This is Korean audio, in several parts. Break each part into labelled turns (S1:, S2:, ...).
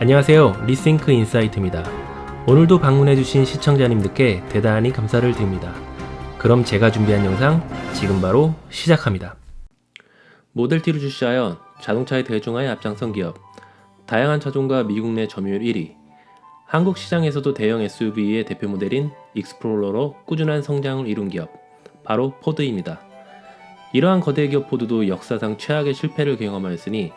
S1: 안녕하세요. 리싱크 인사이트입니다. 오늘도 방문해주신 시청자님들께 대단히 감사를 드립니다. 그럼 제가 준비한 영상 지금 바로 시작합니다. 모델 T를 출시하여 자동차의 대중화에 앞장선 기업, 다양한 차종과 미국 내 점유율 1위, 한국 시장에서도 대형 SUV의 대표 모델인 익스플로러로 꾸준한 성장을 이룬 기업, 바로 포드입니다. 이러한 거대 기업 포드도 역사상 최악의 실패를 경험하였으니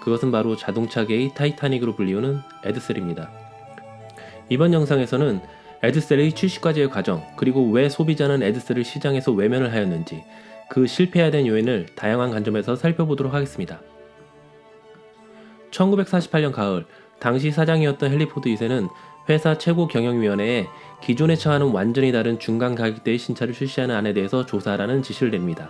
S1: 그것은 바로 자동차계의 타이타닉으로 불리우는 에드셀입니다. 이번 영상에서는 에드셀의 출시까지의 과정, 그리고 왜 소비자는 에드셀을 시장에서 외면을 하였는지, 그 실패해야 된 요인을 다양한 관점에서 살펴보도록 하겠습니다. 1948년 가을, 당시 사장이었던 헨리 포드 2세는 회사 최고경영위원회에 기존에 처하는 완전히 다른 중간 가격대의 신차를 출시하는 안에 대해서 조사하라는 지시를 냅니다.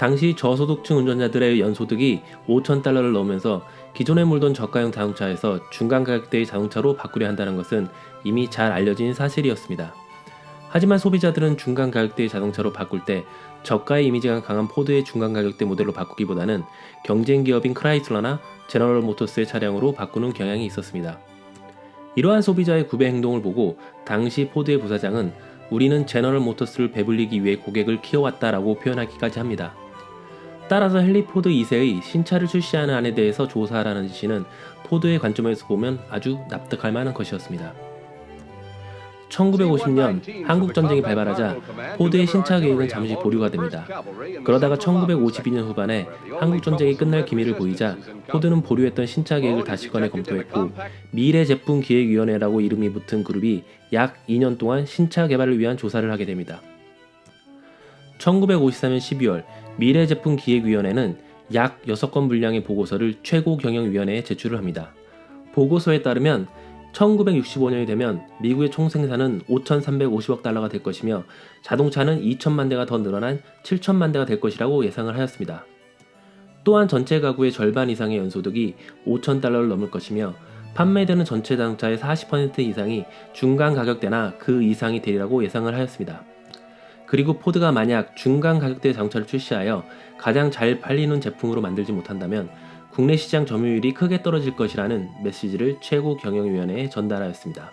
S1: 당시 저소득층 운전자들의 연소득이 $5,000를 넘으면서 기존에 몰던 저가형 자동차에서 중간 가격대의 자동차로 바꾸려 한다는 것은 이미 잘 알려진 사실이었습니다. 하지만 소비자들은 중간 가격대의 자동차로 바꿀 때 저가의 이미지가 강한 포드의 중간 가격대 모델로 바꾸기보다는 경쟁 기업인 크라이슬러나 제너럴 모터스의 차량으로 바꾸는 경향이 있었습니다. 이러한 소비자의 구매 행동을 보고 당시 포드의 부사장은 우리는 제너럴 모터스를 배불리기 위해 고객을 키워왔다라고 표현하기까지 합니다. 따라서 헨리 포드 2세의 신차를 출시하는 안에 대해서 조사하라는 지시는 포드의 관점에서 보면 아주 납득할 만한 것이었습니다. 1950년 한국전쟁이 발발하자 포드의 신차 계획은 잠시 보류가 됩니다. 그러다가 1952년 후반에 한국전쟁이 끝날 기미를 보이자 포드는 보류했던 신차 계획을 다시 꺼내 검토했고 미래제품기획위원회라고 이름이 붙은 그룹이 약 2년 동안 신차 개발을 위한 조사를 하게 됩니다. 1954년 12월 미래제품기획위원회는 약 6건 분량의 보고서를 최고경영위원회에 제출을 합니다. 보고서에 따르면 1965년이 되면 미국의 총 생산은 5,350억 달러가 될 것이며 자동차는 2천만 대가 더 늘어난 7천만 대가 될 것이라고 예상을 하였습니다. 또한 전체 가구의 절반 이상의 연소득이 5,000달러를 넘을 것이며 판매되는 전체 자동차의 40% 이상이 중간 가격대나 그 이상이 되리라고 예상을 하였습니다. 그리고 포드가 만약 중간 가격대 자동차를 출시하여 가장 잘 팔리는 제품으로 만들지 못한다면 국내 시장 점유율이 크게 떨어질 것이라는 메시지를 최고경영위원회에 전달하였습니다.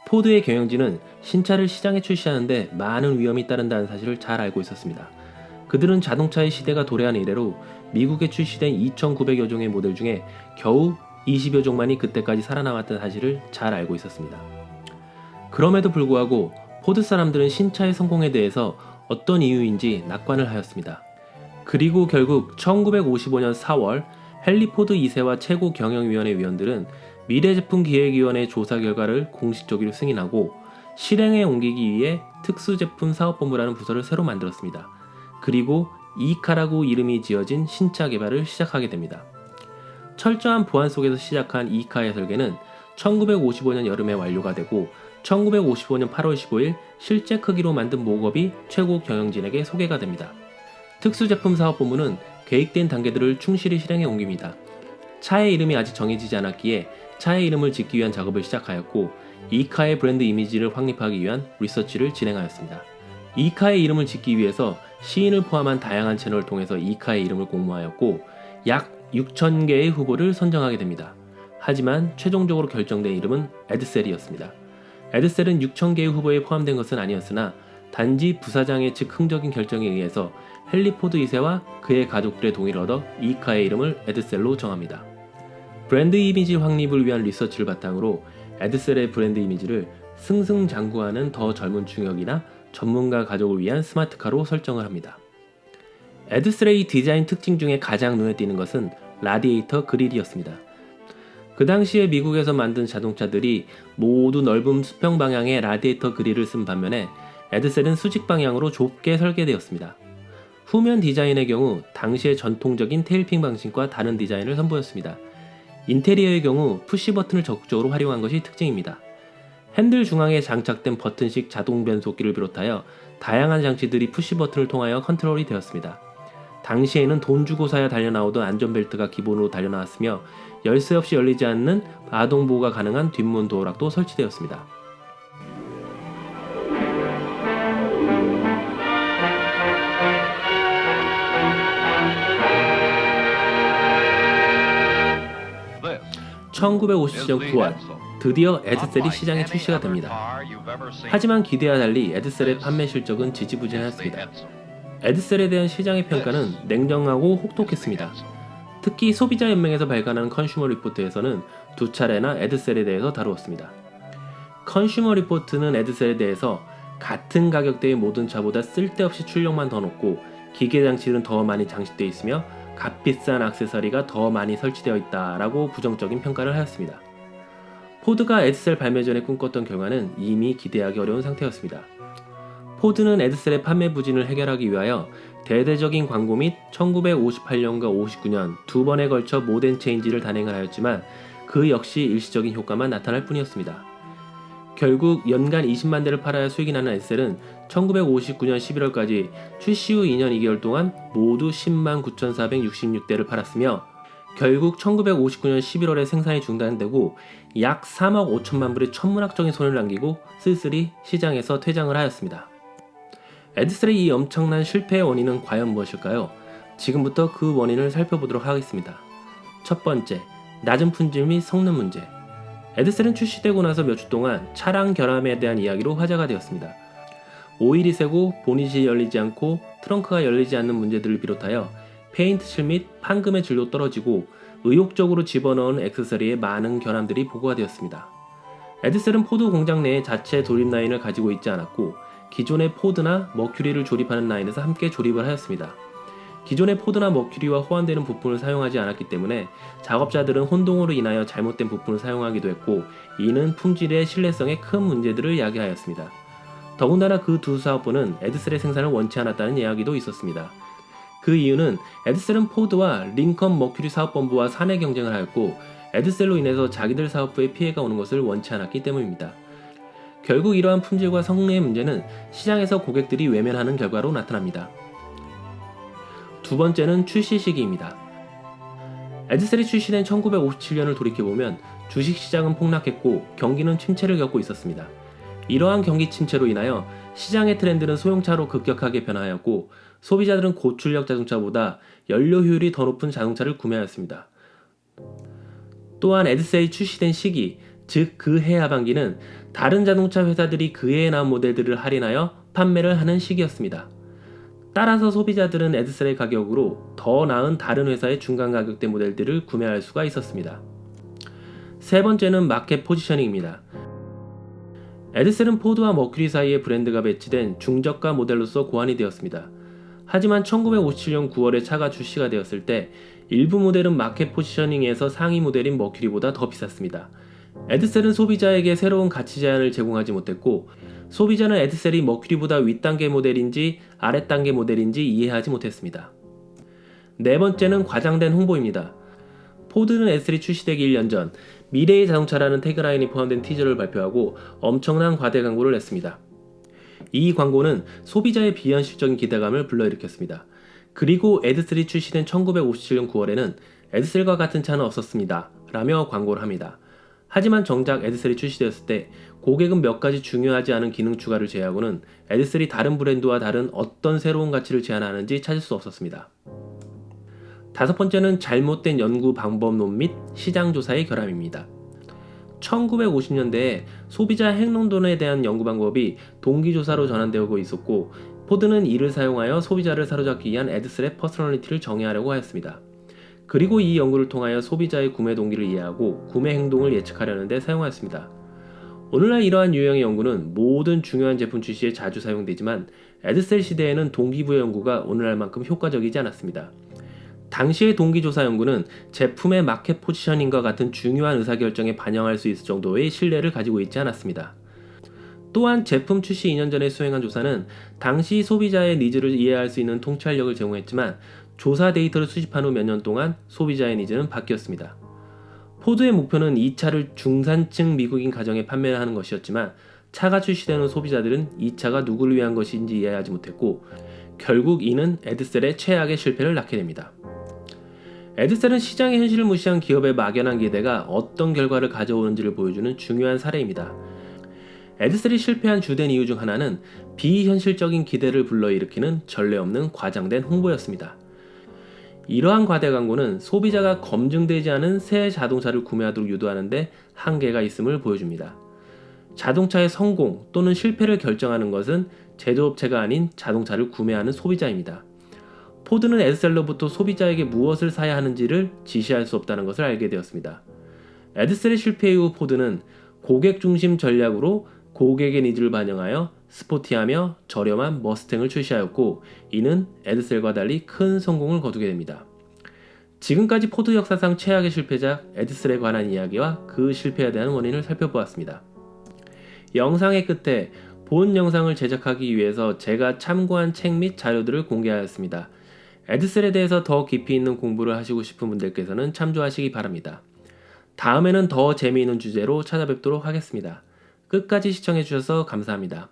S1: 포드의 경영진은 신차를 시장에 출시하는데 많은 위험이 따른다는 사실을 잘 알고 있었습니다. 그들은 자동차의 시대가 도래한 이래로 미국에 출시된 2,900여 종의 모델 중에 겨우 20여 종만이 그때까지 살아남았다는 사실을 잘 알고 있었습니다. 그럼에도 불구하고 포드 사람들은 신차의 성공에 대해서 어떤 이유인지 낙관을 하였습니다. 그리고 결국 1955년 4월 헨리 포드 2세와 최고경영위원회 위원들은 미래제품기획위원회 조사 결과를 공식적으로 승인하고 실행에 옮기기 위해 특수제품사업본부라는 부서를 새로 만들었습니다. 그리고 이카라고 이름이 지어진 신차 개발을 시작하게 됩니다. 철저한 보안 속에서 시작한 이카의 설계는 1955년 여름에 완료가 되고 1955년 8월 15일 실제 크기로 만든 모급이 최고 경영진에게 소개가 됩니다. 특수제품사업본부는 계획된 단계들을 충실히 실행해 옮깁니다. 차의 이름이 아직 정해지지 않았기에 차의 이름을 짓기 위한 작업을 시작하였고 이카의 브랜드 이미지를 확립하기 위한 리서치를 진행하였습니다. 이카의 이름을 짓기 위해서 시인을 포함한 다양한 채널을 통해서 이카의 이름을 공모하였고 약 6,000개의 후보를 선정하게 됩니다. 하지만 최종적으로 결정된 이름은 에드셀이었습니다. 에드셀은 6,000개의 후보에 포함된 것은 아니었으나 단지 부사장의 즉 흥적인 결정에 의해서 헨리 포드 2세와 그의 가족들의 동의를 얻어 이카의 이름을 에드셀로 정합니다. 브랜드 이미지 확립을 위한 리서치를 바탕으로 에드셀의 브랜드 이미지를 승승장구하는 더 젊은 충격이나 전문가 가족을 위한 스마트카로 설정을 합니다. 에드셀의 디자인 특징 중에 가장 눈에 띄는 것은 라디에이터 그릴이었습니다. 그 당시에 미국에서 만든 자동차들이 모두 넓은 수평 방향의 라디에이터 그릴을 쓴 반면에 에드셀은 수직 방향으로 좁게 설계되었습니다. 후면 디자인의 경우 당시의 전통적인 테일핑 방식과 다른 디자인을 선보였습니다. 인테리어의 경우 푸시 버튼을 적극적으로 활용한 것이 특징입니다. 핸들 중앙에 장착된 버튼식 자동 변속기를 비롯하여 다양한 장치들이 푸시 버튼을 통하여 컨트롤이 되었습니다. 당시에는 돈 주고 사야 달려나오던 안전벨트가 기본으로 달려나왔으며 열쇠 없이 열리지 않는 아동 보호가 가능한 뒷문 도어락도 설치되었습니다. 1957년 9월 드디어 에드셀이 시장에 출시가 됩니다. 하지만 기대와 달리 에드셀의 판매 실적은 지지부진하였습니다. 에드셀에 대한 시장의 평가는 냉정하고 혹독했습니다. 특히 소비자연맹에서 발간한 컨슈머 리포트에서는 두 차례나 에드셀에 대해서 다루었습니다. 컨슈머 리포트는 에드셀에 대해서 같은 가격대의 모든 차보다 쓸데없이 출력만 더 높고 기계장치는 더 많이 장식되어 있으며 값비싼 액세서리가 더 많이 설치되어 있다라고 부정적인 평가를 하였습니다. 포드가 에드셀 발매 전에 꿈꿨던 결과는 이미 기대하기 어려운 상태였습니다. 포드는 에드셀의 판매 부진을 해결하기 위하여 대대적인 광고 및 1958년과 59년 두 번에 걸쳐 모덴 체인지를 단행을 하였지만 그 역시 일시적인 효과만 나타날 뿐이었습니다. 결국 연간 20만 대를 팔아야 수익이 나는 에드셀은 1959년 11월까지 출시 후 2년 2개월 동안 모두 10만 9,466대를 팔았으며 결국 1959년 11월에 생산이 중단되고 약 3억 5천만 불의 천문학적인 손해를 남기고 쓸쓸히 시장에서 퇴장을 하였습니다. 에드셀의 이 엄청난 실패의 원인은 과연 무엇일까요? 지금부터 그 원인을 살펴보도록 하겠습니다. 첫 번째, 낮은 품질 및 성능 문제. 에드셀은 출시되고 나서 몇 주 동안 차량 결함에 대한 이야기로 화제가 되었습니다. 오일이 새고 보닛이 열리지 않고 트렁크가 열리지 않는 문제들을 비롯하여 페인트칠 및 판금의 질도 떨어지고 의욕적으로 집어넣은 액세서리에 많은 결함들이 보고가 되었습니다. 에드셀은 포드 공장 내에 자체 조립 라인을 가지고 있지 않았고 기존의 포드나 머큐리를 조립하는 라인에서 함께 조립을 하였습니다. 기존의 포드나 머큐리와 호환되는 부품을 사용하지 않았기 때문에 작업자들은 혼동으로 인하여 잘못된 부품을 사용하기도 했고 이는 품질의 신뢰성에 큰 문제들을 야기하였습니다. 더군다나 그 두 사업부는 에드셀의 생산을 원치 않았다는 이야기도 있었습니다. 그 이유는 에드셀은 포드와 링컨 머큐리 사업본부와 사내 경쟁을 하였고 에드셀로 인해서 자기들 사업부에 피해가 오는 것을 원치 않았기 때문입니다. 결국 이러한 품질과 성능의 문제는 시장에서 고객들이 외면하는 결과로 나타납니다. 두 번째는 출시 시기입니다. 에드셀이 출시된 1957년을 돌이켜보면 주식시장은 폭락했고 경기는 침체를 겪고 있었습니다. 이러한 경기 침체로 인하여 시장의 트렌드는 소형차로 급격하게 변화하였고 소비자들은 고출력 자동차보다 연료 효율이 더 높은 자동차를 구매하였습니다. 또한 에드셀이 출시된 시기, 즉 그 해 하반기는 다른 자동차 회사들이 그 해에 나온 모델들을 할인하여 판매를 하는 시기였습니다. 따라서 소비자들은 에드셀의 가격으로 더 나은 다른 회사의 중간 가격대 모델들을 구매할 수가 있었습니다. 세 번째는 마켓 포지셔닝입니다. 에드셀은 포드와 머큐리 사이에 브랜드가 배치된 중저가 모델로서 고안이 되었습니다. 하지만 1957년 9월에 차가 출시가 되었을 때 일부 모델은 마켓 포지셔닝에서 상위 모델인 머큐리보다 더 비쌌습니다. 에드셀은 소비자에게 새로운 가치 제한을 제공하지 못했고 소비자는 에드셀이 머큐리보다 윗단계 모델인지 아랫단계 모델인지 이해하지 못했습니다. 네 번째는 과장된 홍보입니다. 포드는 에드셀이 출시되기 1년 전 미래의 자동차라는 태그라인이 포함된 티저를 발표하고 엄청난 과대 광고를 냈습니다. 이 광고는 소비자의 비현실적인 기대감을 불러일으켰습니다. 그리고 에드셀이 출시된 1957년 9월에는 에드셀과 같은 차는 없었습니다. 라며 광고를 합니다. 하지만 정작 에드셀이 출시되었을 때 고객은 몇 가지 중요하지 않은 기능 추가를 제외하고는 에드셀이 다른 브랜드와 다른 어떤 새로운 가치를 제안하는지 찾을 수 없었습니다. 다섯 번째는 잘못된 연구 방법론 및 시장조사의 결함입니다. 1950년대에 소비자 행동론에 대한 연구 방법이 동기조사로 전환되고 있었고 포드는 이를 사용하여 소비자를 사로잡기 위한 에드셀의 퍼스널리티를 정의하려고 하였습니다. 그리고 이 연구를 통하여 소비자의 구매 동기를 이해하고 구매 행동을 예측하려는 데 사용하였습니다. 오늘날 이러한 유형의 연구는 모든 중요한 제품 출시에 자주 사용되지만 에드셀 시대에는 동기부여 연구가 오늘날만큼 효과적이지 않았습니다. 당시의 동기조사 연구는 제품의 마켓 포지셔닝과 같은 중요한 의사결정에 반영할 수 있을 정도의 신뢰를 가지고 있지 않았습니다. 또한 제품 출시 2년 전에 수행한 조사는 당시 소비자의 니즈를 이해할 수 있는 통찰력을 제공했지만 조사 데이터를 수집한 후 몇 년 동안 소비자의 니즈는 바뀌었습니다. 포드의 목표는 이 차를 중산층 미국인 가정에 판매를 하는 것이었지만 차가 출시되는 소비자들은 이 차가 누구를 위한 것인지 이해하지 못했고 결국 이는 에드셀의 최악의 실패를 낳게 됩니다. 에드셀은 시장의 현실을 무시한 기업의 막연한 기대가 어떤 결과를 가져오는지를 보여주는 중요한 사례입니다. 에드셀이 실패한 주된 이유 중 하나는 비현실적인 기대를 불러일으키는 전례 없는 과장된 홍보였습니다. 이러한 과대 광고는 소비자가 검증되지 않은 새 자동차를 구매하도록 유도하는데 한계가 있음을 보여줍니다. 자동차의 성공 또는 실패를 결정하는 것은 제조업체가 아닌 자동차를 구매하는 소비자입니다. 포드는 에드셀러부터 소비자에게 무엇을 사야 하는지를 지시할 수 없다는 것을 알게 되었습니다. 에드셀의 실패 이후 포드는 고객 중심 전략으로 고객의 니즈를 반영하여 스포티하며 저렴한 머스탱을 출시하였고, 이는 에드셀과 달리 큰 성공을 거두게 됩니다. 지금까지 포드 역사상 최악의 실패작 에드셀에 관한 이야기와 그 실패에 대한 원인을 살펴보았습니다. 영상의 끝에 본 영상을 제작하기 위해서 제가 참고한 책 및 자료들을 공개하였습니다. 에드셀에 대해서 더 깊이 있는 공부를 하시고 싶은 분들께서는 참조하시기 바랍니다. 다음에는 더 재미있는 주제로 찾아뵙도록 하겠습니다. 끝까지 시청해주셔서 감사합니다.